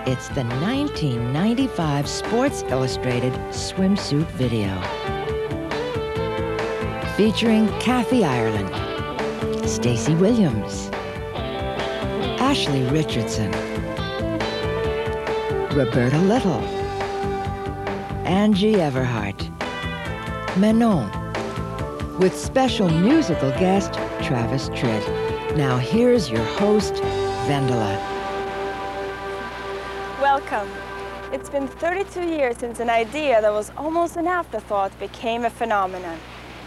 It's the 1995 Sports Illustrated Swimsuit Video. Featuring Kathy Ireland, Stacey Williams, Ashley Richardson, Roberta Little, Angie Everhart, Manon, with special musical guest Travis Tritt. Now here's your host, Vendela. Welcome. It's been 32 years since an idea that was almost an afterthought became a phenomenon.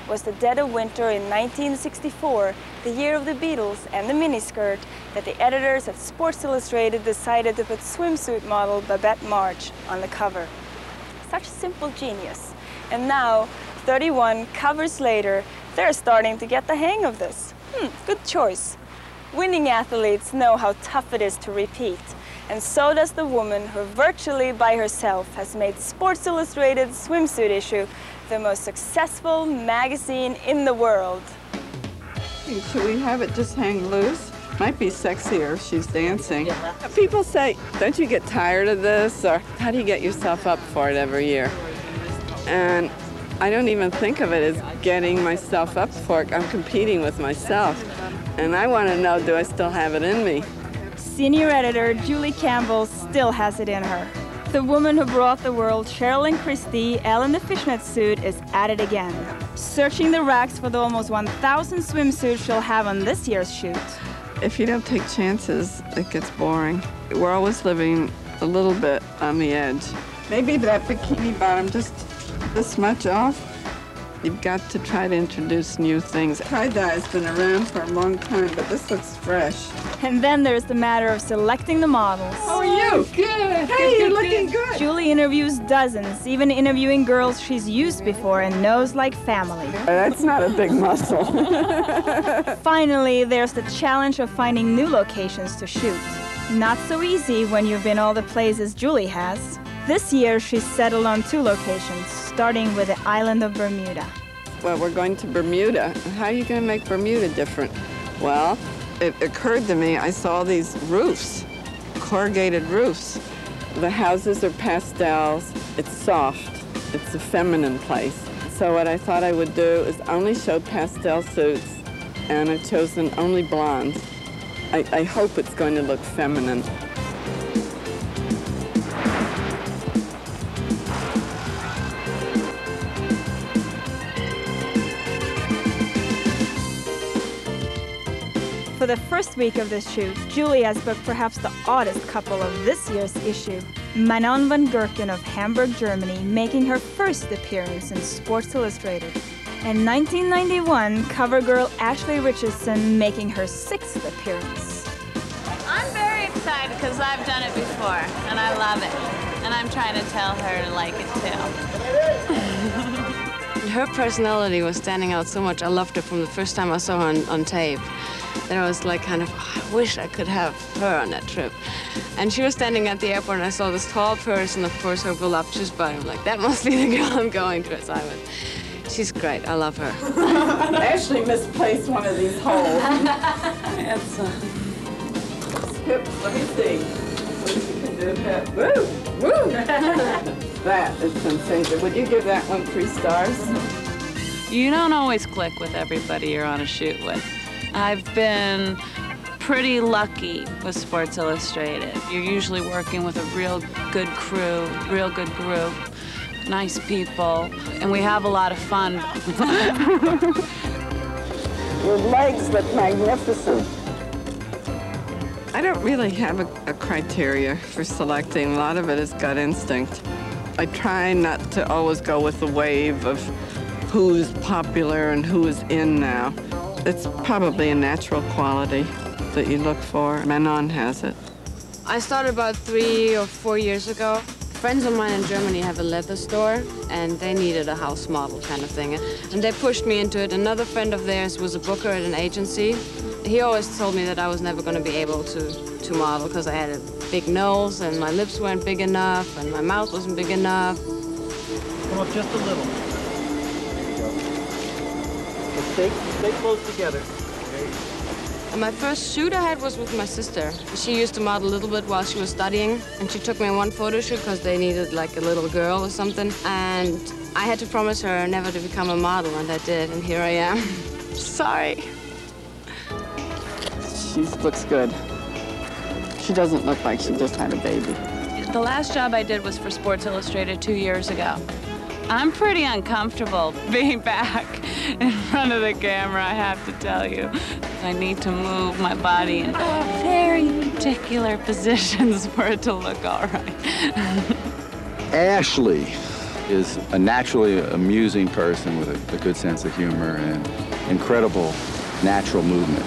It was the dead of winter in 1964, the year of the Beatles and the miniskirt, that the editors at Sports Illustrated decided to put swimsuit model Babette March on the cover. Such simple genius. And now, 31 covers later, they're starting to get the hang of this. Good choice. Winning athletes know how tough it is to repeat. And so does the woman who virtually by herself has made Sports Illustrated swimsuit issue the most successful magazine in the world. Should we have it just hang loose? Might be sexier if she's dancing. People say, don't you get tired of this? Or how do you get yourself up for it every year? And I don't even think of it as getting myself up for it. I'm competing with myself. And I want to know, do I still have it in me? Senior editor Julie Campbell still has it in her. The woman who brought the world Sherilyn Christie, Ellen the fishnet suit, is at it again. Searching the racks for the almost 1,000 swimsuits she'll have on this year's shoot. If you don't take chances, it gets boring. We're always living a little bit on the edge. Maybe that bikini bottom just this much off. You've got to try to introduce new things. Tie-dye has been around for a long time, but this looks fresh. And then there's the matter of selecting the models. How are you? Good. Hey, you're looking good. Julie interviews dozens, even interviewing girls she's used before and knows like family. That's not a big muscle. Finally, there's the challenge of finding new locations to shoot. Not so easy when you've been all the places Julie has. This year, she's settled on 2 locations, starting with the island of Bermuda. Well, we're going to Bermuda. How are you going to make Bermuda different? Well, it occurred to me, I saw these roofs, corrugated roofs. The houses are pastels, it's soft, it's a feminine place. So what I thought I would do is only show pastel suits, and I've chosen only blondes. I hope it's going to look feminine. For the first week of the shoot, Julie has booked perhaps the oddest couple of this year's issue. Manon van Gurken of Hamburg, Germany, making her first appearance in Sports Illustrated. And 1991, cover girl Ashley Richardson making her 6th appearance. I'm very excited because I've done it before, and I love it. And I'm trying to tell her to like it too. Her personality was standing out so much. I loved her from the first time I saw her on tape. Then I was like kind of, oh, I wish I could have her on that trip. And she was standing at the airport and I saw this tall person, of course, her voluptuous body. I'm like, that must be the girl I'm going to. So I went, she's great, I love her. Ashley misplaced one of these holes. Skip, let me see. What you can do that. Woo, woo. That is sensation. Would you give that one 3 stars? You don't always click with everybody you're on a shoot with. I've been pretty lucky with Sports Illustrated. You're usually working with a real good crew, real good group, nice people, and we have a lot of fun. Your legs look magnificent. I don't really have a criteria for selecting. A lot of it is gut instinct. I try not to always go with the wave of who's popular and who is in now. It's probably a natural quality that you look for. Manon has it. I started about 3 or 4 years ago. Friends of mine in Germany have a leather store, and they needed a house model kind of thing. And they pushed me into it. Another friend of theirs was a booker at an agency. He always told me that I was never going to be able to model because I had a big nose, and my lips weren't big enough, and my mouth wasn't big enough. Come up just a little. There you go. Stay close together. There you go. And my first shoot I had was with my sister. She used to model a little bit while she was studying, and she took me on one photo shoot because they needed like a little girl or something. And I had to promise her never to become a model, and I did, and here I am. Sorry. She looks good. She doesn't look like she just had a baby. The last job I did was for Sports Illustrated 2 years ago. I'm pretty uncomfortable being back in front of the camera, I have to tell you. I need to move my body in very particular positions for it to look all right. Ashley is a naturally amusing person with a good sense of humor and incredible natural movement.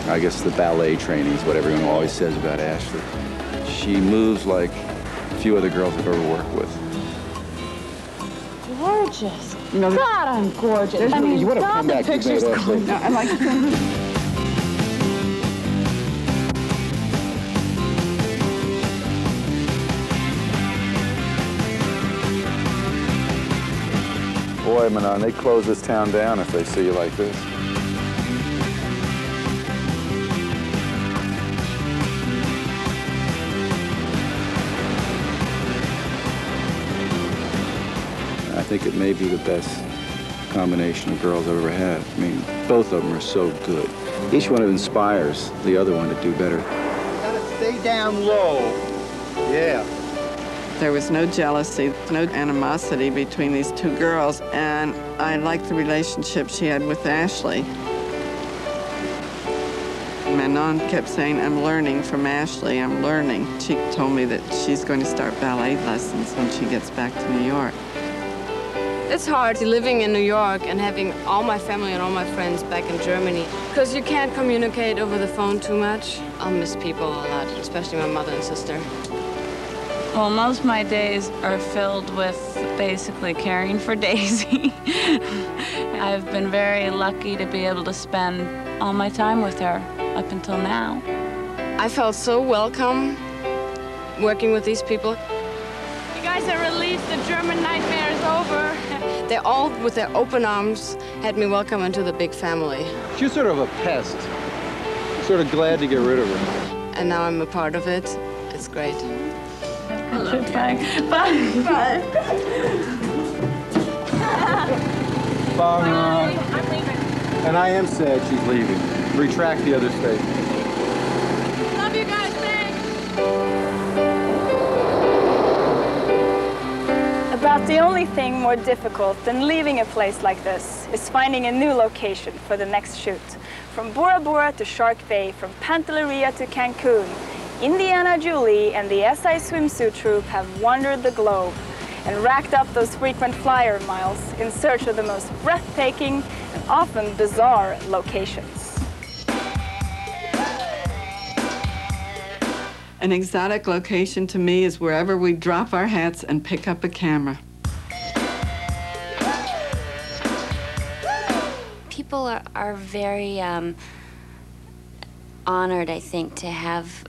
I guess the ballet training is what everyone always says about Ashley. She moves like few other girls I've ever worked with. Gorgeous. You know, God, I'm gorgeous. I mean, you would have God, come the back picture's Ashley. No, I like Boy, Manon, they close this town down if they see you like this. I think it may be the best combination of girls I've ever had. I mean, both of them are so good. Each one inspires the other one to do better. Gotta stay down low. Yeah. There was no jealousy, no animosity between these two girls, and I liked the relationship she had with Ashley. Manon kept saying, I'm learning from Ashley, I'm learning. She told me that she's going to start ballet lessons when she gets back to New York. It's hard living in New York and having all my family and all my friends back in Germany because you can't communicate over the phone too much. I'll miss people a lot, especially my mother and sister. Well, most of my days are filled with basically caring for Daisy. I've been very lucky to be able to spend all my time with her up until now. I felt so welcome working with these people. You guys are released, the German nightmare is over. They all, with their open arms, had me welcome into the big family. She's sort of a pest. Sort of glad to get rid of her. And now I'm a part of it. It's great. Bye. Bye. Bye. Bye, Manon. I'm leaving. And I am sad she's leaving. Retract the other statement. Love you guys, thanks. About the only thing more difficult than leaving a place like this is finding a new location for the next shoot. From Bora Bora to Shark Bay, from Pantelleria to Cancun, Indiana Julie and the SI Swimsuit Troupe have wandered the globe and racked up those frequent flyer miles in search of the most breathtaking and often bizarre locations. An exotic location to me is wherever we drop our hats and pick up a camera. People are very honored, I think, to have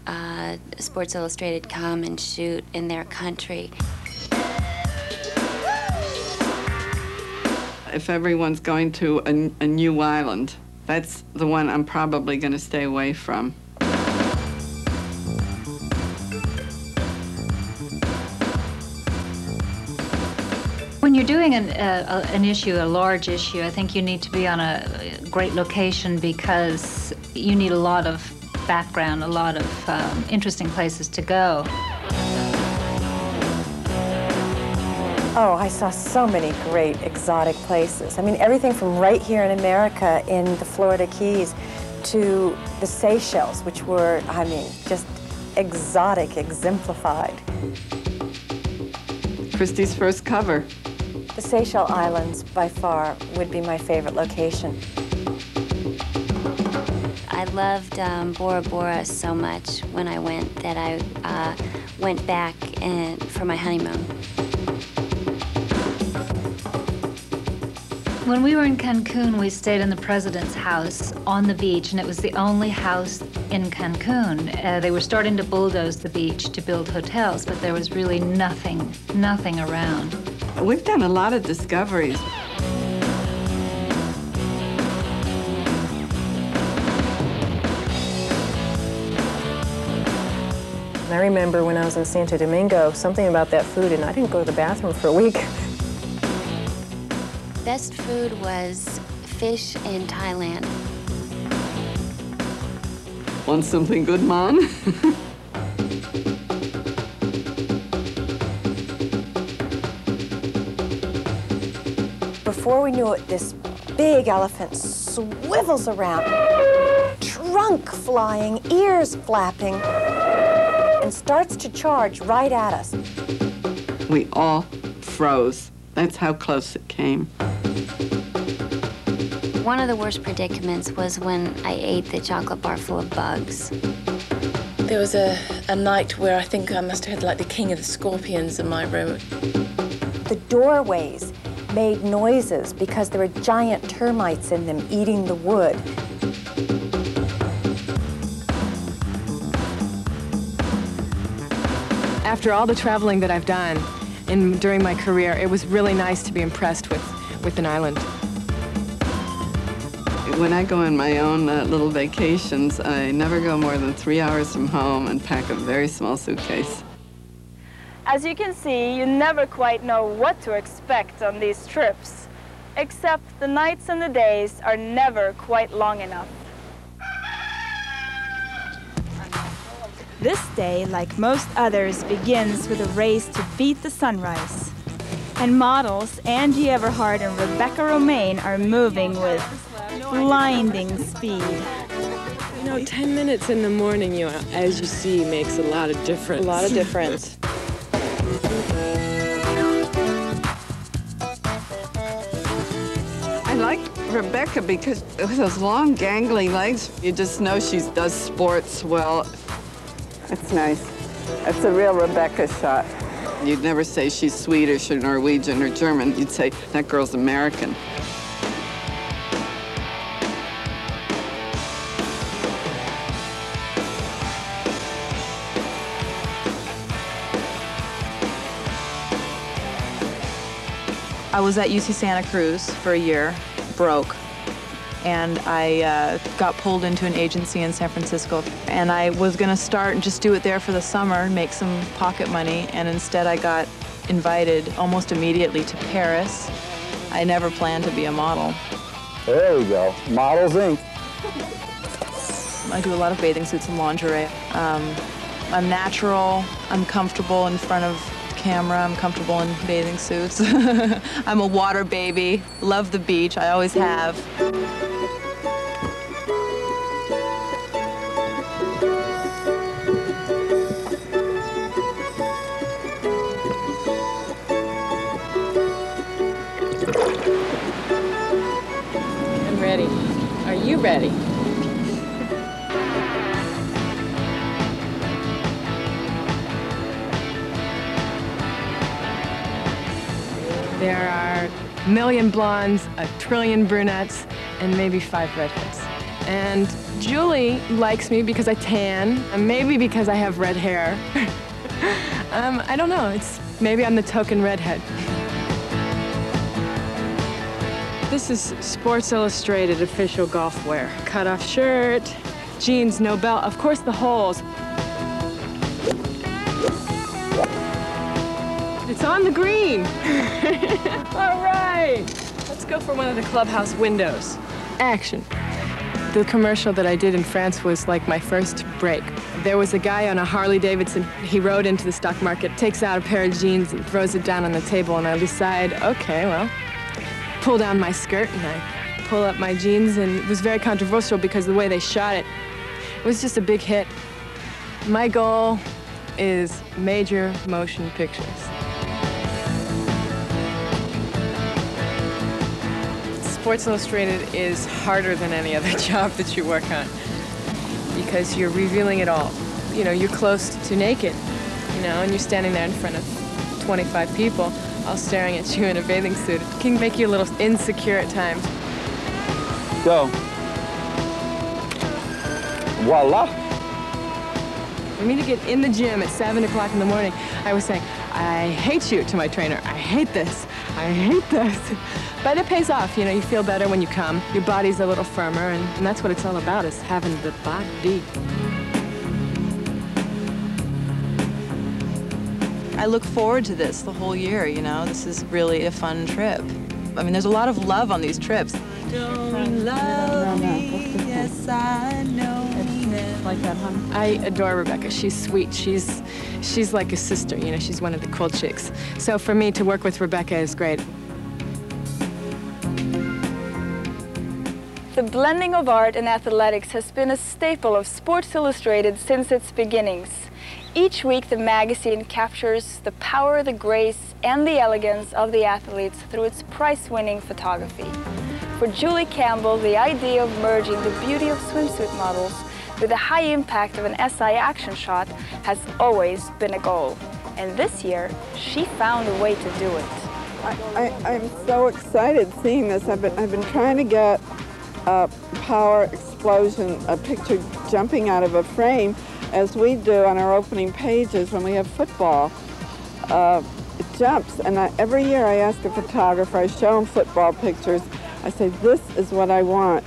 Sports Illustrated come and shoot in their country. If everyone's going to a new island, that's the one I'm probably going to stay away from. When you're doing an issue, a large issue, I think you need to be on a great location because you need a lot of background, a lot of interesting places to go. Oh, I saw so many great exotic places. I mean, everything from right here in America in the Florida Keys to the Seychelles, which were, I mean, just exotic, exemplified. Christie's first cover. The Seychelles Islands, by far, would be my favorite location. I loved Bora Bora so much when I went that I went back for my honeymoon. When we were in Cancun, we stayed in the president's house on the beach, and it was the only house in Cancun. They were starting to bulldoze the beach to build hotels, but there was really nothing around. We've done a lot of discoveries. And I remember when I was in Santo Domingo, something about that food, and I didn't go to the bathroom for a week. Best food was fish in Thailand. Want something good, Mom? Before we knew it, this big elephant swivels around, trunk flying, ears flapping, and starts to charge right at us. We all froze. That's how close it came. One of the worst predicaments was when I ate the chocolate bar full of bugs. There was a night where I think I must have had like the king of the scorpions in my room. The doorways made noises because there were giant termites in them eating the wood. After all the traveling that I've done during my career, it was really nice to be impressed with an island. When I go on my own little vacations, I never go more than 3 hours from home and pack a very small suitcase. As you can see, you never quite know what to expect on these trips, except the nights and the days are never quite long enough. This day, like most others, begins with a race to beat the sunrise. And models Angie Everhart and Rebecca Romaine are moving with blinding speed. You know, 10 minutes in the morning, as you see, makes a lot of difference. A lot of difference. I like Rebecca because with those long, gangly legs, you just know she does sports well. That's nice. That's a real Rebecca shot. You'd never say she's Swedish or Norwegian or German. You'd say, that girl's American. I was at UC Santa Cruz for a year, broke, and I got pulled into an agency in San Francisco. And I was gonna start and just do it there for the summer, make some pocket money, and instead I got invited almost immediately to Paris. I never planned to be a model. There we go, Models Inc. I do a lot of bathing suits and lingerie. I'm natural, I'm comfortable in front of camera, I'm comfortable in bathing suits. I'm a water baby, love the beach, I always have. I'm ready. Are you ready? There are a million blondes, a trillion brunettes, and maybe 5 redheads. And Julie likes me because I tan, and maybe because I have red hair. I don't know, maybe I'm the token redhead. This is Sports Illustrated official golf wear. Cut-off shirt, jeans, no belt, of course the holes. It's on the green. All right. Let's go for one of the clubhouse windows. Action. The commercial that I did in France was like my first break. There was a guy on a Harley Davidson. He rode into the stock market, takes out a pair of jeans and throws it down on the table, and I decide, okay, well, pull down my skirt and I pull up my jeans, and it was very controversial because the way they shot it, it was just a big hit. My goal is major motion pictures. Sports Illustrated is harder than any other job that you work on because you're revealing it all. You know, you're close to naked, you know, and you're standing there in front of 25 people all staring at you in a bathing suit. It can make you a little insecure at times. Go. Voila. For me to get in the gym at 7 o'clock in the morning, I was saying, I hate you to my trainer. I hate this. I hate this. But it pays off, you know, you feel better when you come. Your body's a little firmer, and that's what it's all about, is having the body. I look forward to this the whole year, you know? This is really a fun trip. I mean, there's a lot of love on these trips. Don't love me, yes, I know. Like that, huh? I adore Rebecca. She's sweet. She's like a sister, you know? She's one of the cool chicks. So for me to work with Rebecca is great. The blending of art and athletics has been a staple of Sports Illustrated since its beginnings. Each week, the magazine captures the power, the grace, and the elegance of the athletes through its prize-winning photography. For Julie Campbell, the idea of merging the beauty of swimsuit models with the high impact of an SI action shot has always been a goal. And this year, she found a way to do it. I'm so excited seeing this. I've been trying to get a power explosion, a picture jumping out of a frame, as we do on our opening pages when we have football. It jumps, and every year I ask a photographer, I show them football pictures, I say, this is what I want.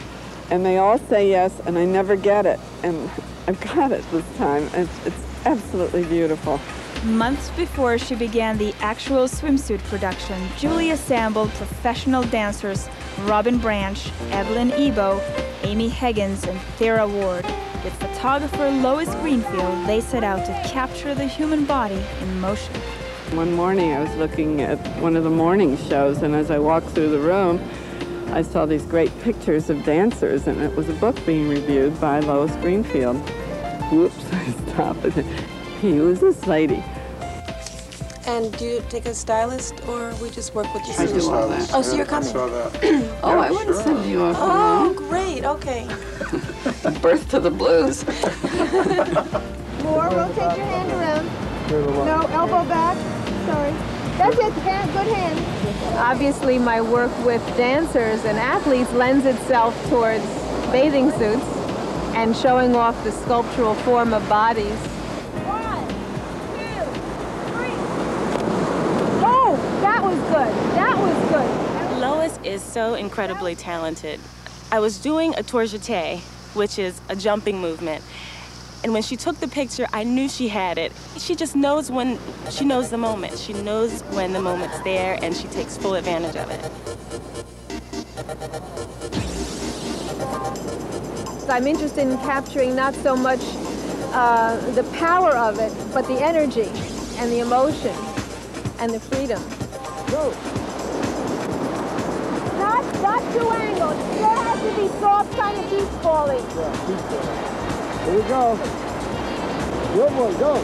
And they all say yes, and I never get it. And I've got it this time. It's absolutely beautiful. Months before she began the actual swimsuit production, Julie assembled professional dancers Robin Branch, Evelyn Ebo, Amy Higgins, and Thera Ward. With photographer Lois Greenfield, they set out to capture the human body in motion. One morning I was looking at one of the morning shows, and as I walked through the room, I saw these great pictures of dancers, and it was a book being reviewed by Lois Greenfield. Whoops, I stopped. Who is this lady? And do you take a stylist, or we just work with you? I do all that. Oh, so you're coming? I saw that. Oh, I wouldn't send you off alone. Oh, great, okay. Birth to the blues. More, rotate your hand around. No, elbow back. Sorry. That's it, hand, good hand. Obviously, my work with dancers and athletes lends itself towards bathing suits and showing off the sculptural form of bodies. 1, 2, 3. Oh, that was good. That was good. Lois is so incredibly talented. I was doing a tour jeté, which is a jumping movement. And when she took the picture, I knew she had it. She just knows when, she knows the moment. She knows when the moment's there, and she takes full advantage of it. I'm interested in capturing not so much the power of it, but the energy and the emotion and the freedom. Go. Not too angled. It still has to be soft, kind of keep falling. Yeah, keep falling. Here we go. Good boy, go.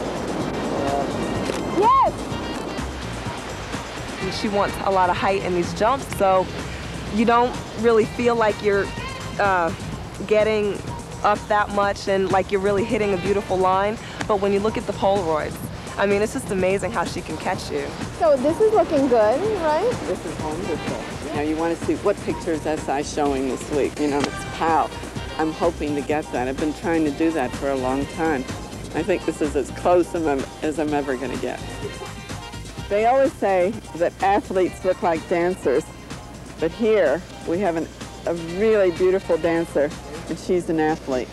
Yes! She wants a lot of height in these jumps, so you don't really feel like you're getting up that much and like you're really hitting a beautiful line. But when you look at the Polaroids, I mean, it's just amazing how she can catch you. So this is looking good, right? This is wonderful. You know, you want to see what pictures SI showing this week. You know, it's POW. I'm hoping to get that. I've been trying to do that for a long time. I think this is as close as I'm ever going to get. They always say that athletes look like dancers, but here we have a really beautiful dancer, and she's an athlete.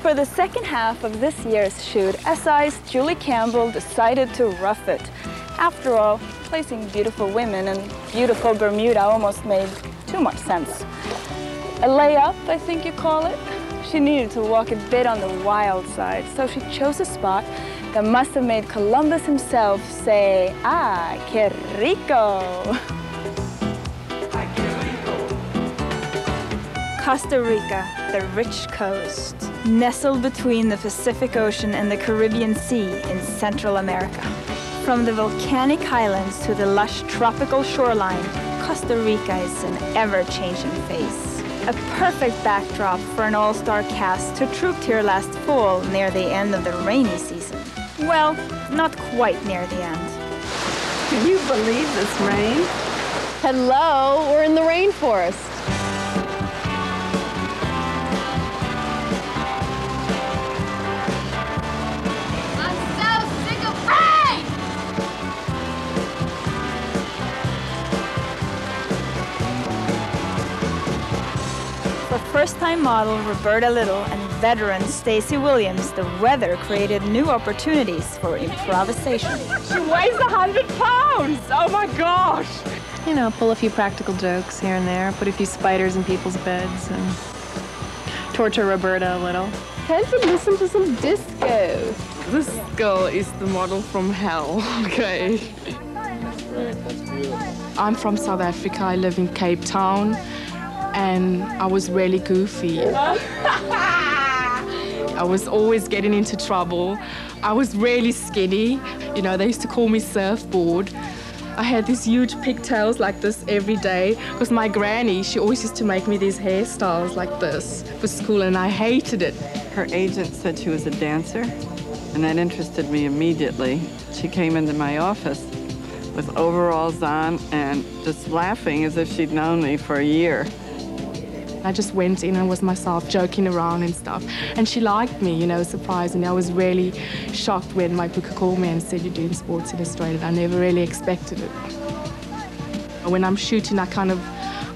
For the second half of this year's shoot, SI's Julie Campbell decided to rough it. After all, placing beautiful women in beautiful Bermuda almost made too much sense. A layup, I think you call it. She needed to walk a bit on the wild side, so she chose a spot that must have made Columbus himself say, "Ah, que rico!" Costa Rica, the rich coast, nestled between the Pacific Ocean and the Caribbean Sea in Central America. From the volcanic highlands to the lush tropical shoreline, Costa Rica is an ever-changing face. A perfect backdrop for an all-star cast who trooped here last fall near the end of the rainy season. Well, not quite near the end. Can you believe this rain? Hello, we're in the rainforest. For first-time model Roberta Little and veteran Stacy Williams, the weather created new opportunities for improvisation. She weighs 100 pounds! Oh my gosh! You know, pull a few practical jokes here and there, put a few spiders in people's beds, and torture Roberta a little. Can't you listen to some disco? This girl is the model from hell, okay? I'm from South Africa. I live in Cape Town, and I was really goofy. I was always getting into trouble. I was really skinny. You know, they used to call me surfboard. I had these huge pigtails like this every day because my granny, she always used to make me these hairstyles like this for school, and I hated it. Her agent said she was a dancer, and that interested me immediately. She came into my office with overalls on and just laughing as if she'd known me for a year. I just went in and was myself, joking around and stuff. And she liked me, you know, surprisingly. I was really shocked when my booker called me and said, "You're doing Sports Illustrated." I never really expected it. When I'm shooting, I kind of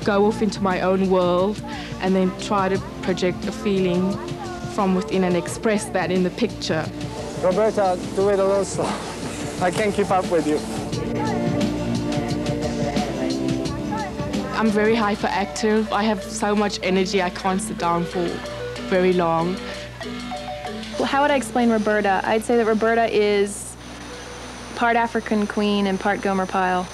go off into my own world and then try to project a feeling from within and express that in the picture. Roberta, do it a little slow. I can't keep up with you. I'm very hyperactive. I have so much energy, I can't sit down for very long. Well, how would I explain Roberta? I'd say that Roberta is part African queen and part Gomer Pyle.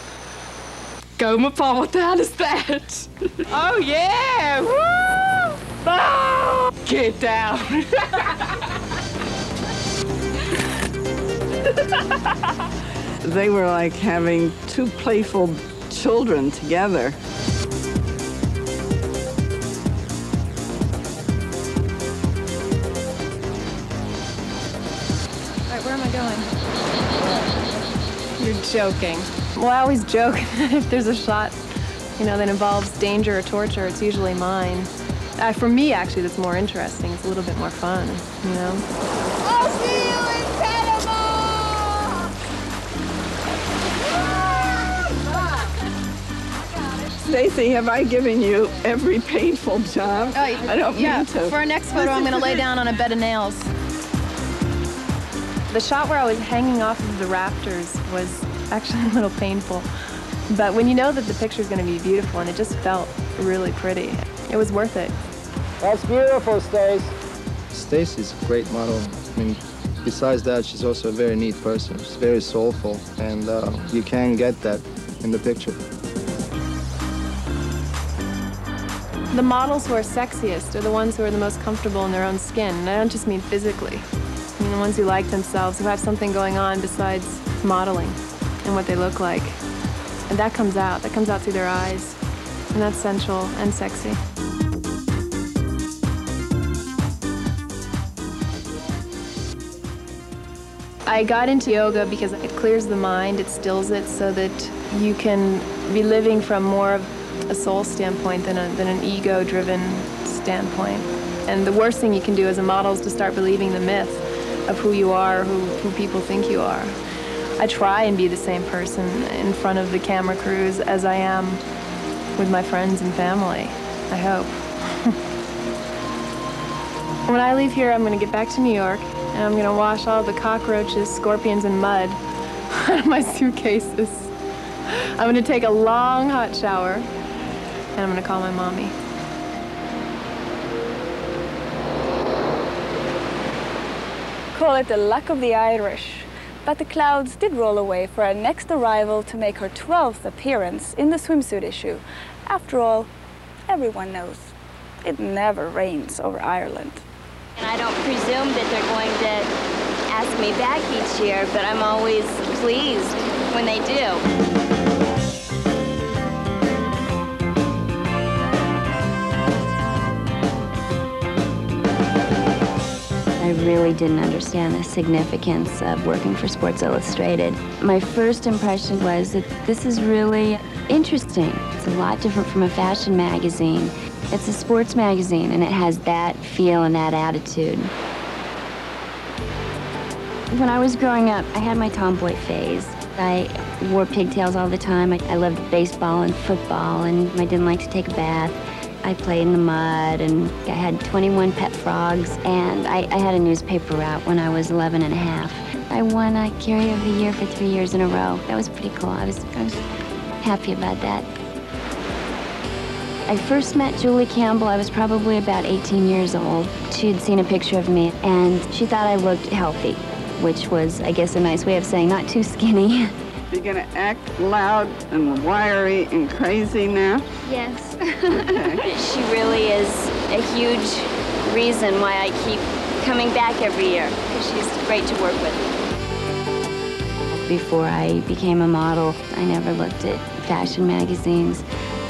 Gomer Pyle, what the hell is that? Oh yeah! Woo! Oh! Get down! They were like having two playful children together. Where am I going? You're joking. Well, I always joke that if there's a shot, you know, that involves danger or torture, it's usually mine. For me, actually, that's more interesting. It's a little bit more fun, you know? I'll see you in Panama! Stacy, have I given you every painful job? I don't mean to. For our next photo, I'm going to lay down on a bed of nails. The shot where I was hanging off of the rafters was actually a little painful. But when you know that the picture's going to be beautiful, and it just felt really pretty, it was worth it. That's beautiful, Stace. Stacy's a great model. I mean, besides that, she's also a very neat person. She's very soulful, and you can get that in the picture. The models who are sexiest are the ones who are the most comfortable in their own skin, and I don't just mean physically. I mean the ones who like themselves, who have something going on besides modeling and what they look like. And that comes out through their eyes, and that's sensual and sexy. I got into yoga because it clears the mind, it stills it so that you can be living from more of a soul standpoint than an ego-driven standpoint. And the worst thing you can do as a model is to start believing the myth of who you are, who people think you are. I try and be the same person in front of the camera crews as I am with my friends and family, I hope. When I leave here, I'm going to get back to New York, and I'm going to wash all the cockroaches, scorpions, and mud out of my suitcases. I'm going to take a long hot shower, and I'm going to call my mommy. Call it the luck of the Irish. But the clouds did roll away for our next arrival to make her 12th appearance in the swimsuit issue. After all, everyone knows it never rains over Ireland. And I don't presume that they're going to ask me back each year, but I'm always pleased when they do. I really didn't understand the significance of working for Sports Illustrated. My first impression was that this is really interesting. It's a lot different from a fashion magazine. It's a sports magazine, and it has that feel and that attitude. When I was growing up, I had my tomboy phase. I wore pigtails all the time. I loved baseball and football, and I didn't like to take a bath. I played in the mud, and I had 21 pet frogs, and I had a newspaper route when I was 11 and a half. I won a Carrier of the Year for 3 years in a row. That was pretty cool. I was happy about that. I first met Julie Campbell, I was probably about 18 years old. She had seen a picture of me, and she thought I looked healthy, which was, I guess, a nice way of saying not too skinny. You're gonna act loud and wiry and crazy now? Yes. Okay. She really is a huge reason why I keep coming back every year, because she's great to work with. Before I became a model, I never looked at fashion magazines,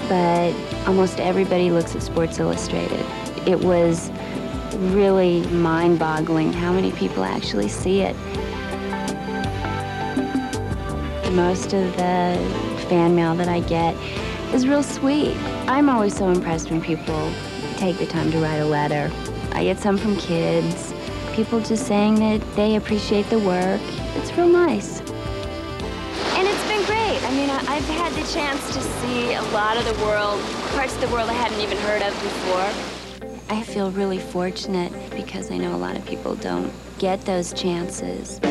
but almost everybody looks at Sports Illustrated. It was really mind-boggling how many people actually see it. Most of the fan mail that I get is real sweet. I'm always so impressed when people take the time to write a letter. I get some from kids, people just saying that they appreciate the work. It's real nice. And it's been great. I mean, I've had the chance to see a lot of the world, parts of the world I hadn't even heard of before. I feel really fortunate because I know a lot of people don't get those chances.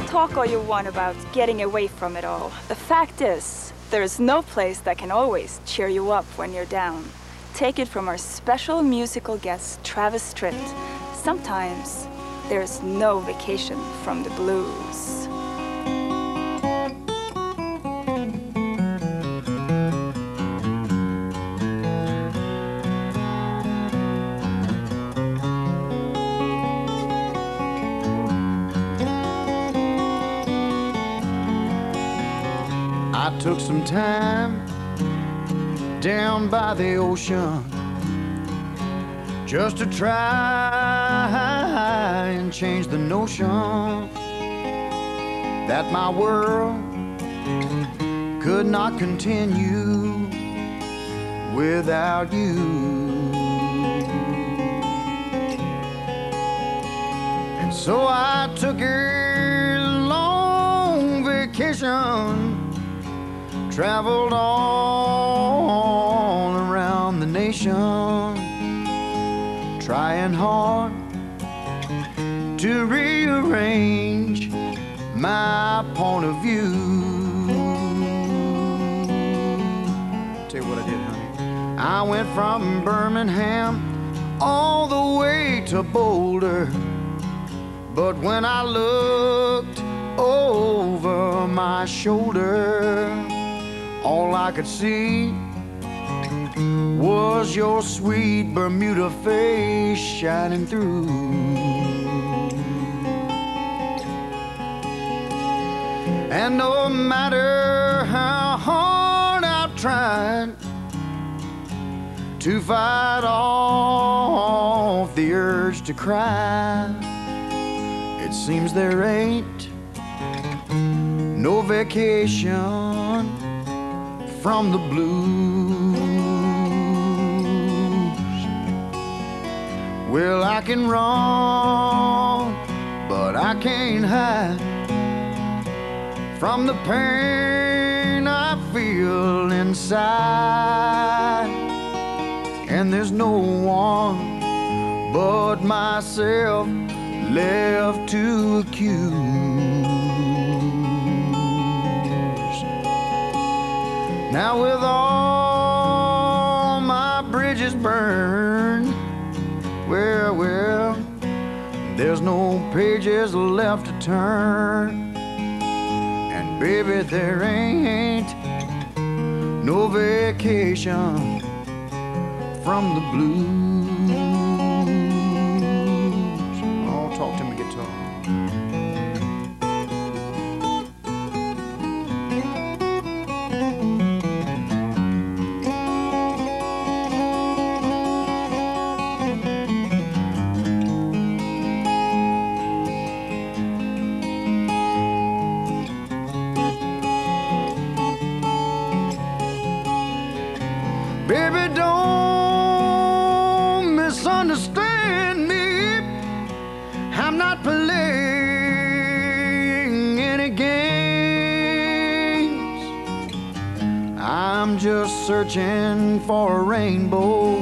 Talk all you want about getting away from it all. The fact is, there is no place that can always cheer you up when you're down. Take it from our special musical guest, Travis Tritt. Sometimes there's no vacation from the blues. I took some time down by the ocean just to try and change the notion that my world could not continue without you. And so I took a long vacation, traveled all around the nation, trying hard to rearrange my point of view. Tell you what I did, honey. I went from Birmingham all the way to Boulder, but when I looked over my shoulder, all I could see was your sweet Bermuda face shining through. And no matter how hard I've tried to fight off the urge to cry, it seems there ain't no vacation from the blues. Well, I can run, but I can't hide from the pain I feel inside. And there's no one but myself left to accuse. Now with all my bridges burned, well, there's no pages left to turn. And baby, there ain't no vacation from the blues. Oh, talk to me, guitar. Baby, don't misunderstand me. I'm not playing I'm just searching for a rainbow,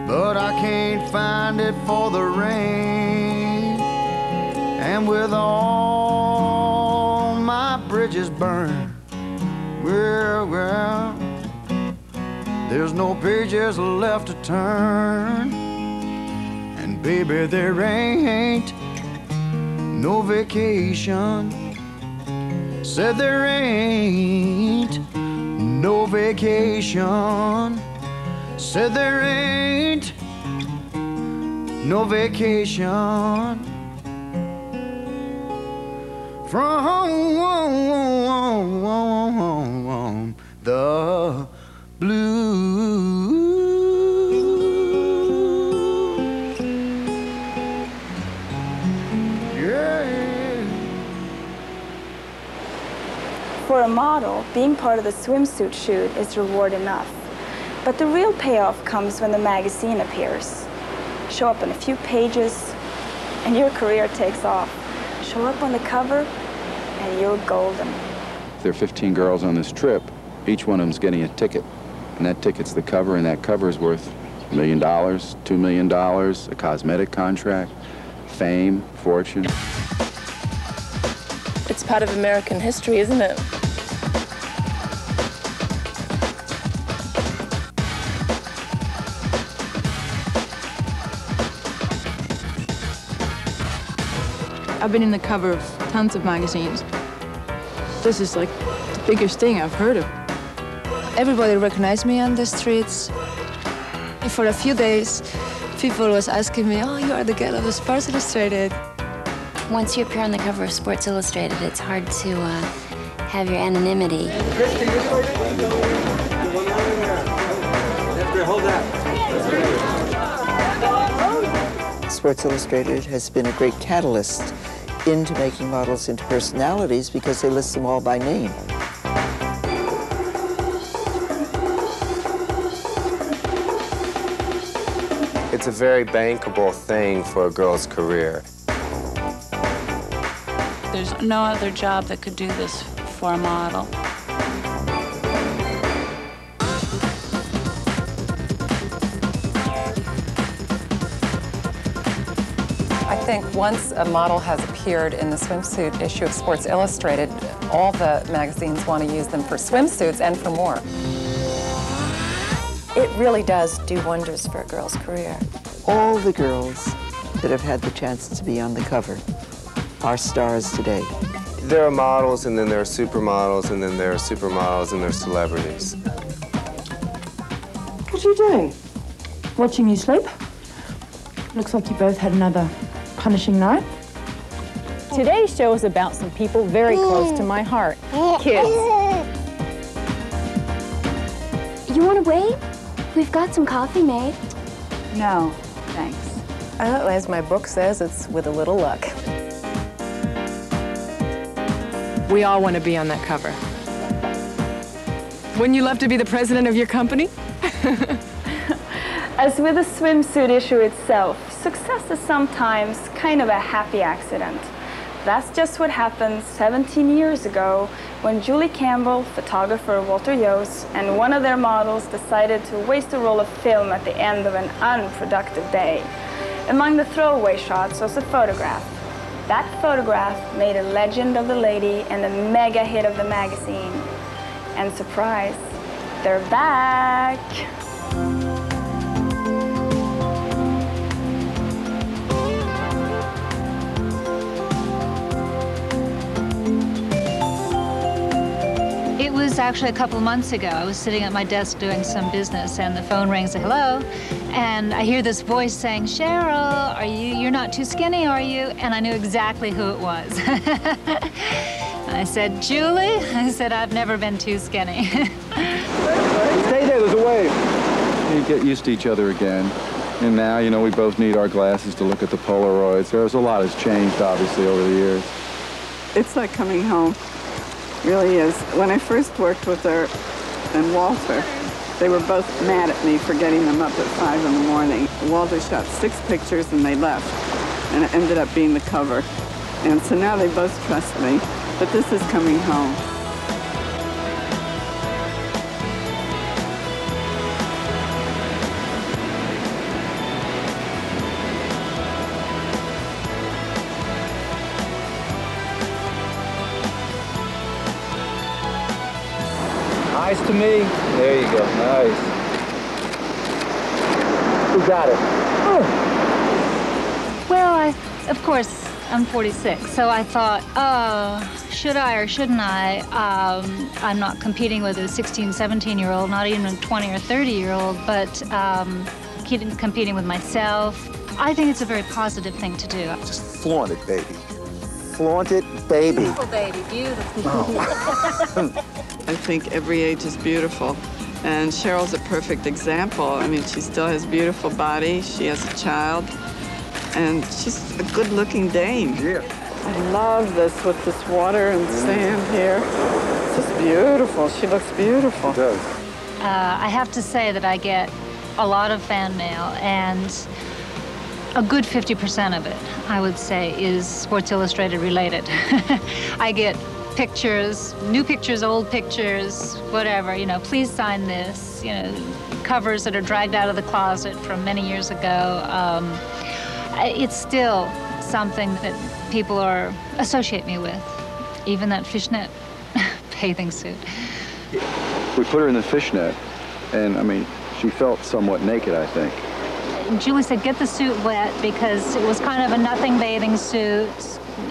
but I can't find it for the rain. And with all my bridges burned, well, there's no pages left to turn. And baby, there ain't no vacation. Said there ain't no vacation. Said there ain't no vacation from the blue. For a model, being part of the swimsuit shoot is reward enough. But the real payoff comes when the magazine appears. Show up on a few pages, and your career takes off. Show up on the cover, and you're golden. There are 15 girls on this trip. Each one of them's getting a ticket, and that ticket's the cover, and that cover is worth $1 million, $2 million, a cosmetic contract, fame, fortune. It's part of American history, isn't it? I've been in the cover of tons of magazines. This is like the biggest thing I've heard of. Everybody recognized me on the streets. For a few days, people was asking me, oh, you are the girl of the Sports Illustrated. Once you appear on the cover of Sports Illustrated, it's hard to have your anonymity. Hold that. Sports Illustrated has been a great catalyst into making models into personalities because they list them all by name. It's a very bankable thing for a girl's career. There's no other job that could do this for a model. I think once a model has appeared in the swimsuit issue of Sports Illustrated, all the magazines want to use them for swimsuits and for more. It really does do wonders for a girl's career. All the girls that have had the chance to be on the cover are stars today. There are models, and then there are supermodels, and then there are supermodels, and there are celebrities. What are you doing? Watching you sleep? Looks like you both had another punishing night. Today's show is about some people very close to my heart, kids. You want to wait? We've got some coffee made. No, thanks. As my book says, it's with a little luck. We all want to be on that cover. Wouldn't you love to be the president of your company? As with the swimsuit issue itself, success is sometimes kind of a happy accident. That's just what happened 17 years ago when Julie Campbell, photographer Walter Yost, and one of their models decided to waste a roll of film at the end of an unproductive day. Among the throwaway shots was a photograph. That photograph made a legend of the lady and a mega hit of the magazine. And surprise, they're back! It was actually a couple of months ago. I was sitting at my desk doing some business, and the phone rings. Hello, and I hear this voice saying, "Cheryl, you're not too skinny, are you?" And I knew exactly who it was. I said, "Julie," I said, "I've never been too skinny." Stay there, there's a wave. You get used to each other again. And now, you know, we both need our glasses to look at the Polaroids. There's a lot has changed, obviously, over the years. It's like coming home. Really is. When I first worked with her and Walter, they were both mad at me for getting them up at 5 in the morning. Walter shot 6 pictures and they left, and it ended up being the cover. And so now they both trust me, but this is coming home. Eyes to me. There you go. Nice. Who got it? Well, of course, I'm 46, so I thought, should I or shouldn't I? I'm not competing with a 16, 17-year-old, not even a 20 or 30-year-old, but competing with myself. I think it's a very positive thing to do. Just flaunt it, baby. Flaunt it, baby. Beautiful, baby, beautiful. Oh. I think every age is beautiful. And Cheryl's a perfect example. I mean, she still has a beautiful body. She has a child. And she's a good-looking dame. Yeah. I love this with this water and sand here. It's just beautiful. She looks beautiful. It does. I have to say that I get a lot of fan mail, and a good 50% of it, I would say, is Sports Illustrated related. I get pictures, new pictures, old pictures, whatever, you know, please sign this, you know, covers that are dragged out of the closet from many years ago. It's still something that people associate me with, even that fishnet bathing suit. We put her in the fishnet, and I mean, she felt somewhat naked, I think. Julie said, get the suit wet, because it was kind of a nothing bathing suit,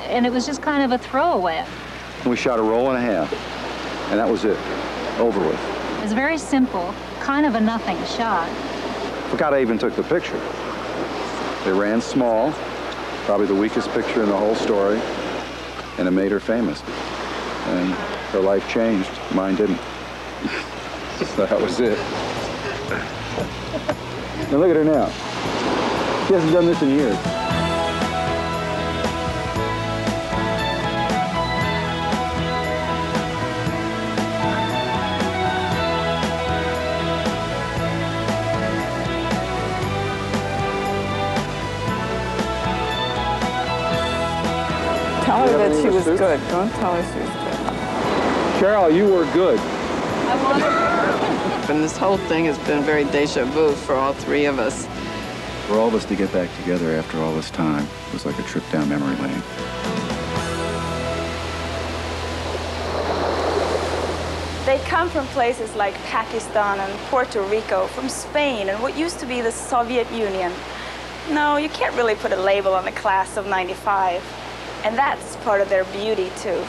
and it was just kind of a throwaway. We shot a roll and a half, and that was it, over with. It was very simple, kind of a nothing shot. Forgot I even took the picture. They ran small, probably the weakest picture in the whole story, and it made her famous. And her life changed, mine didn't. So that was it. Now look at her now. She hasn't done this in years. Tell her that she was good. Don't tell her she was good. Cheryl, you were good. I wanted her. And this whole thing has been very déjà vu for all three of us. For all of us to get back together after all this time was like a trip down memory lane. They come from places like Pakistan and Puerto Rico, from Spain and what used to be the Soviet Union. No, you can't really put a label on the class of '95. And that's part of their beauty, too.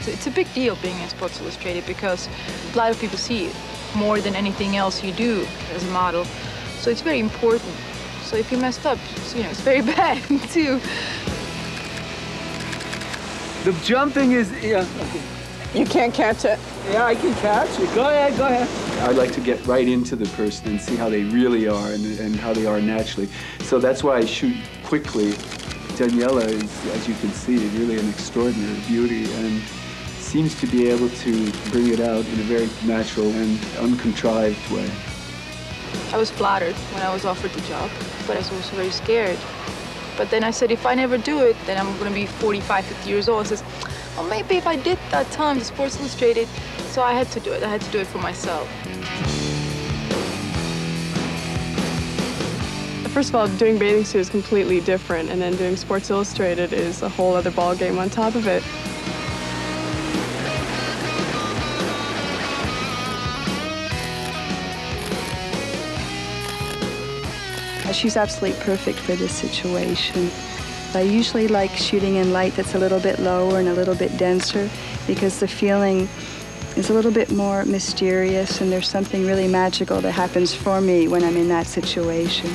It's a big deal being in Sports Illustrated because a lot of people see it more than anything else you do as a model. So it's very important. So if you messed up, you know, it's very bad, too. The jumping is, yeah. You can't catch it? Yeah, I can catch it. Go ahead, go ahead. I like to get right into the person and see how they really are and how they are naturally. So that's why I shoot quickly. Daniela is, as you can see, really an extraordinary beauty and seems to be able to bring it out in a very natural and uncontrived way. I was flattered when I was offered the job, but I was also very scared. But then I said, if I never do it, then I'm going to be 45, 50 years old. I says, well, maybe if I did that time, the Sports Illustrated, so I had to do it. I had to do it for myself. First of all, doing bathing suit is completely different, and then doing Sports Illustrated is a whole other ballgame on top of it. She's absolutely perfect for this situation. I usually like shooting in light that's a little bit lower and a little bit denser because the feeling is a little bit more mysterious and there's something really magical that happens for me when I'm in that situation.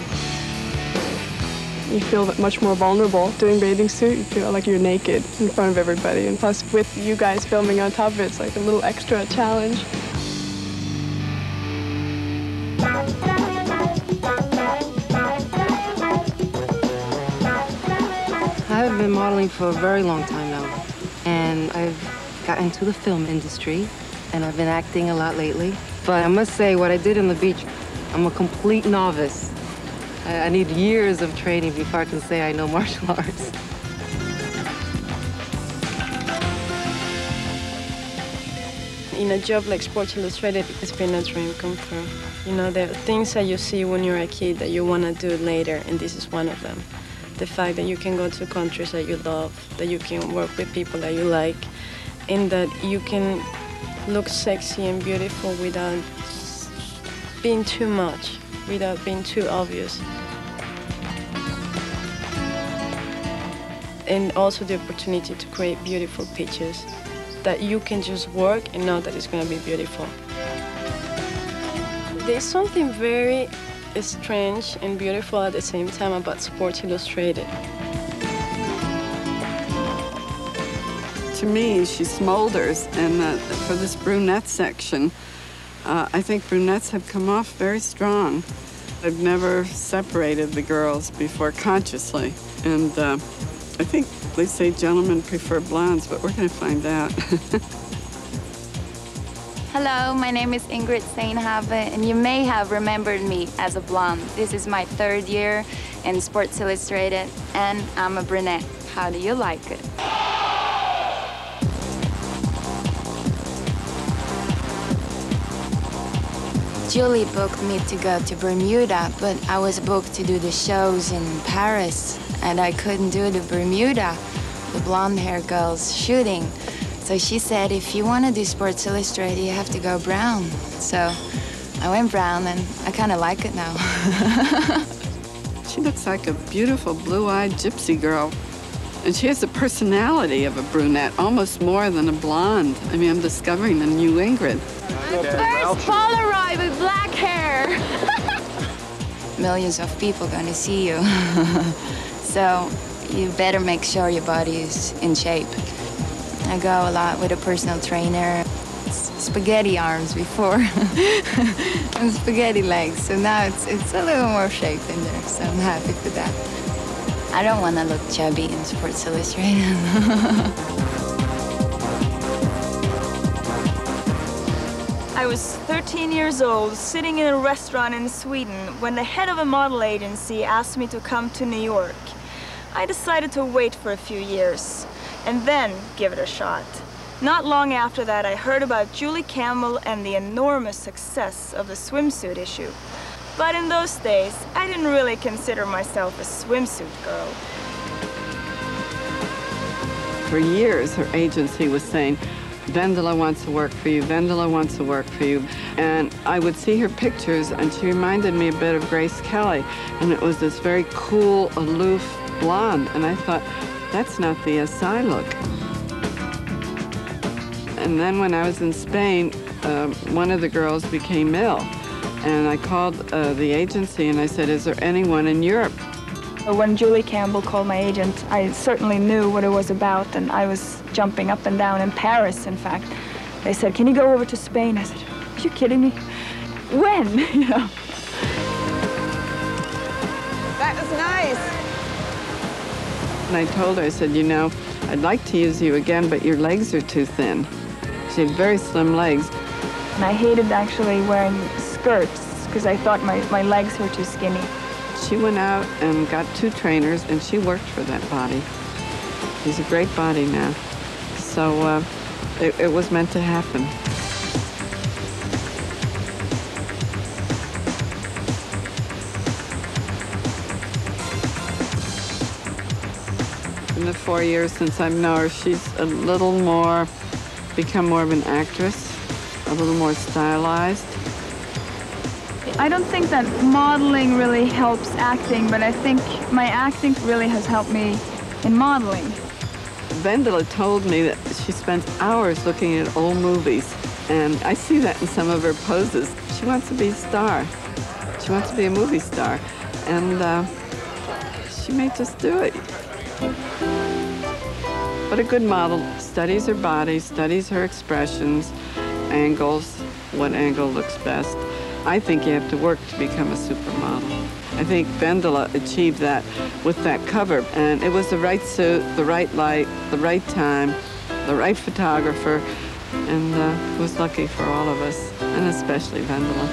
You feel much more vulnerable doing bathing suit. You feel like you're naked in front of everybody. And plus, with you guys filming on top of it, it's like a little extra challenge. I've been modeling for a very long time now, and I've got into the film industry, and I've been acting a lot lately. But I must say, what I did on the beach, I'm a complete novice. I need years of training before I can say I know martial arts. in a job like Sports Illustrated, it's been a dream come true. You know, there are things that you see when you're a kid that you want to do later, and this is one of them. The fact that you can go to countries that you love, that you can work with people that you like, and that you can look sexy and beautiful without being too much, without being too obvious. And also the opportunity to create beautiful pictures that you can just work and know that it's going to be beautiful. There's something very strange and beautiful at the same time about Sports Illustrated. To me, she smolders, and for this brunette section, I think brunettes have come off very strong. I've never separated the girls before consciously, and I think they say gentlemen prefer blondes, but we're going to find out. Hello, my name is Ingrid Steinhave, and you may have remembered me as a blonde. This is my 3rd year in Sports Illustrated, and I'm a brunette. How do you like it? Julie booked me to go to Bermuda, but I was booked to do the shows in Paris, and I couldn't do the Bermuda, the blonde-haired girls shooting. So she said, if you want to do Sports Illustrated, you have to go brown. So I went brown, and I kind of like it now. She looks like a beautiful blue-eyed gypsy girl. And she has the personality of a brunette, almost more than a blonde. I mean, I'm discovering a new Ingrid. First Polaroid with black hair. Millions of people going to see you. So you better make sure your body is in shape. I go a lot with a personal trainer. Spaghetti arms before and spaghetti legs. So now it's a little more shape in there, so I'm happy for that. I don't want to look chubby in Sports Illustrated. I was 13 years old, sitting in a restaurant in Sweden when the head of a model agency asked me to come to New York. I decided to wait for a few years and then give it a shot. Not long after that, I heard about Julie Campbell and the enormous success of the swimsuit issue. But in those days, I didn't really consider myself a swimsuit girl. For years, her agency was saying, Vendela wants to work for you, Vendela wants to work for you. And I would see her pictures, and she reminded me a bit of Grace Kelly. And it was this very cool, aloof blonde. And I thought, that's not the SI look. And then when I was in Spain, one of the girls became ill. And I called the agency and I said, is there anyone in Europe? When Julie Campbell called my agent, I certainly knew what it was about, and I was jumping up and down in Paris, in fact. They said, can you go over to Spain? I said, are you kidding me? When? You know. That was nice. And I told her, I said, you know, I'd like to use you again, but your legs are too thin. She had very slim legs. And I hated actually wearing skirts because I thought my legs were too skinny. She went out and got 2 trainers, and she worked for that body. She's a great body now. So it was meant to happen. In the 4 years since I've known her, she's a little more, become more of an actress, a little more stylized. I don't think that modeling really helps acting, but I think my acting really has helped me in modeling. Vendela told me that she spends hours looking at old movies, and I see that in some of her poses. She wants to be a star. She wants to be a movie star, and she may just do it. But a good model studies her body, studies her expressions, angles, what angle looks best. I think you have to work to become a supermodel. I think Vendela achieved that with that cover, and it was the right suit, the right light, the right time, the right photographer, and it was lucky for all of us, and especially Vendela.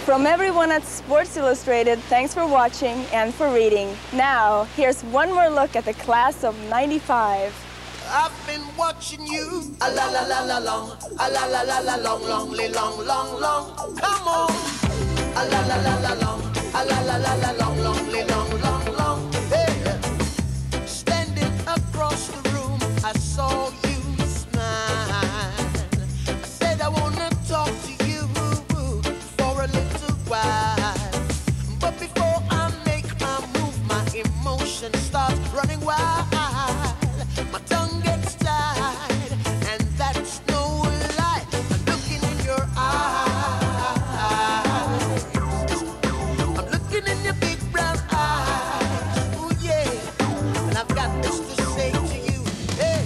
From everyone at Sports Illustrated, thanks for watching and for reading. Now, here's one more look at the class of '95. I've been watching you. A la la la la long, a la la la la long, long, long, long, long. Come on. A la la la la long, a la la la la long, long, long, long, long. Hey. Standing across the room, I saw you smile. I said I wanna talk to you for a little while. But before I make my move, my emotion starts running wild. My tongue gets tied, and that's no lie. I'm looking in your eyes. I'm looking in your big brown eyes. Oh yeah, and I've got this to say to you. Hey,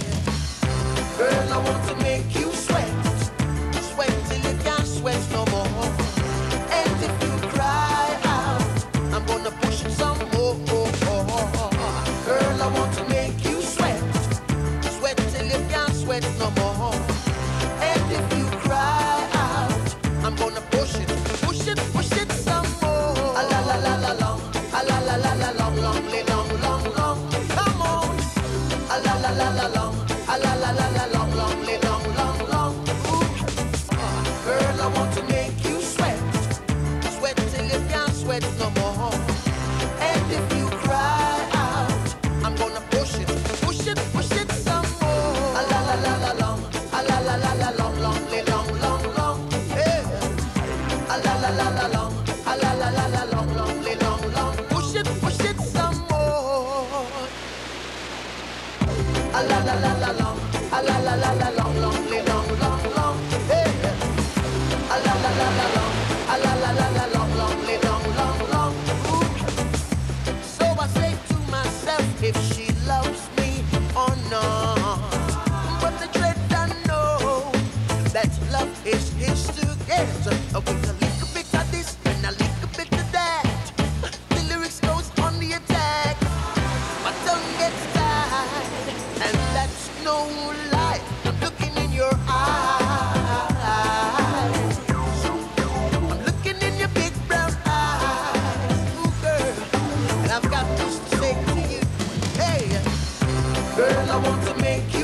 girl, I want to make you sweat, sweat till you can't sweat no more. And if you cry out, I'm gonna push it some more. Girl, I want to make you sweat, sweat till you can't sweat no more. And if you cry out, I'm gonna push it some more. A la la la la long, a la la la la long, long, long, long. Come on. A la la la la long, a la la la la long, long, long. Ooh. Girl, I want to make you sweat, sweat till you can't sweat no more. And if you cry out, I'm gonna push it some more. A la la la la long, a la la la la long, long. Hey. A la la la la long, a la la la la long, long. Push it some more. A la la la la long, a la la la la long, long. Hey. A la la la la long, a la la la la long. Ooh. So I say to myself, if she loves me or not. But the dread I know that love is his to get. With a little bit of this and a little bit of that, the lyrics goes on the attack. My tongue gets tied, and that's no lie. I'm looking in your eyes. I'm looking in your big brown eyes. Ooh, girl, and I've got this to say to you. Hey, girl, I want to make you